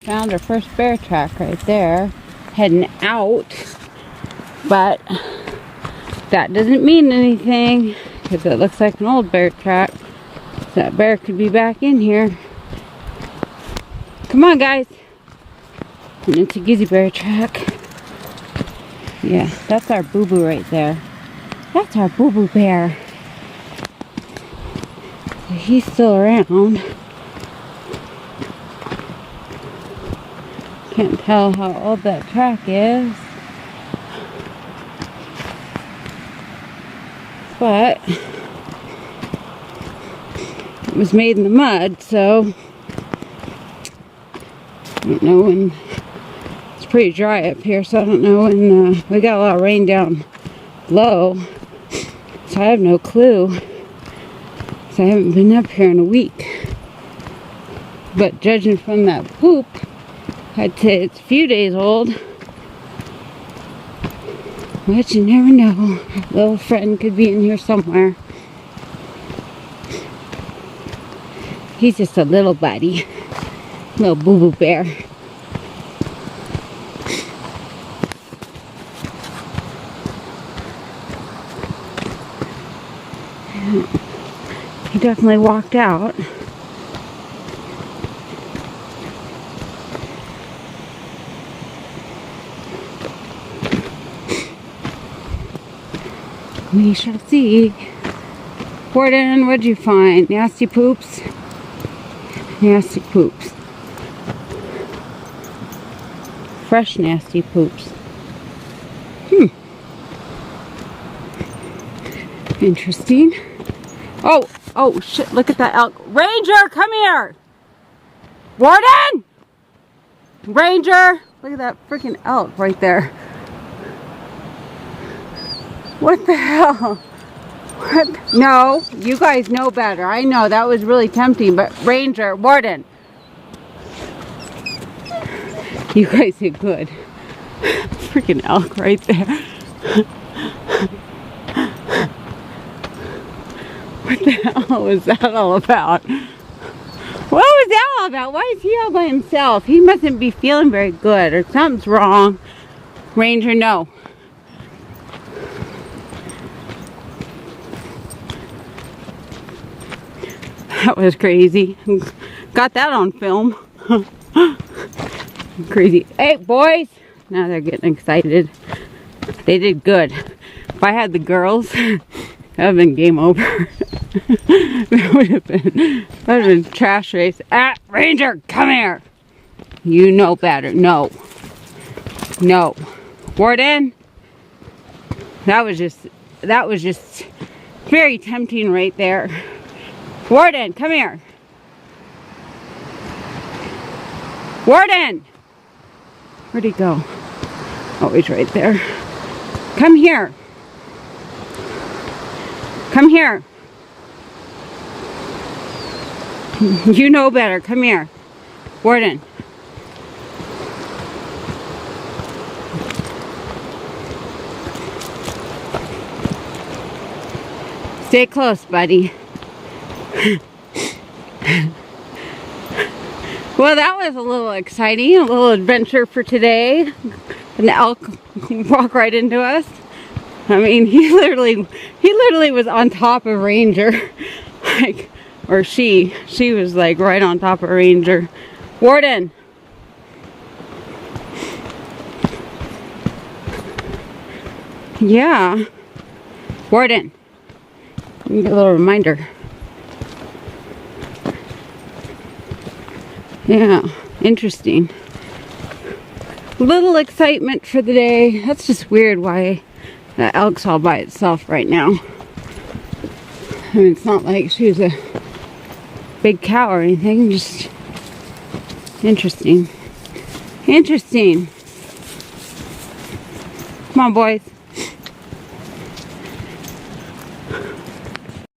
Found our first bear track right there. Heading out. But that doesn't mean anything because it looks like an old bear track. That bear could be back in here. Come on, guys. And it's a Gizzy Bear track. Yeah, that's our boo-boo right there. That's our boo-boo bear. So he's still around. Can't tell how old that track is. But it was made in the mud, so I don't know when. It's pretty dry up here, so I don't know when. We got a lot of rain down low, so I have no clue. So I haven't been up here in a week. But judging from that poop, I'd say it's a few days old. But you never know. A little friend could be in here somewhere. He's just a little buddy. Little boo-boo bear. He definitely walked out. We shall see. Warden, what'd you find? Nasty poops? Nasty poops. Fresh nasty poops. Interesting. Oh shit, look at that elk. Ranger, come here! Warden! Ranger! Look at that freaking elk right there. What the hell? What? No, you guys know better. I know that was really tempting, but Ranger, Warden. You guys did good. Freaking elk right there. What the hell was that all about? What was that all about? Why is he all by himself? He mustn't be feeling very good or something's wrong. Ranger, no. That was crazy. Got that on film. Crazy. Hey, boys. Now they're getting excited. They did good. If I had the girls, that would have been game over. That would have been trash race. Ah, Ranger, come here. You know better. No. No. Warden. That was just very tempting right there. Warden, come here. Warden! Where'd he go? Oh, he's right there. Come here. Come here. You know better. Come here. Warden. Stay close, buddy. Well, that was a little exciting, a little adventure for today. An elk walked right into us. I mean, he literally was on top of Ranger, like, or she was like right on top of Ranger. Warden. Yeah. Warden. Let me get a little reminder. Yeah, interesting. Little excitement for the day. That's just weird why the elk's all by itself right now. I mean, it's not like she was a big cow or anything, just interesting. Interesting. Come on, boys.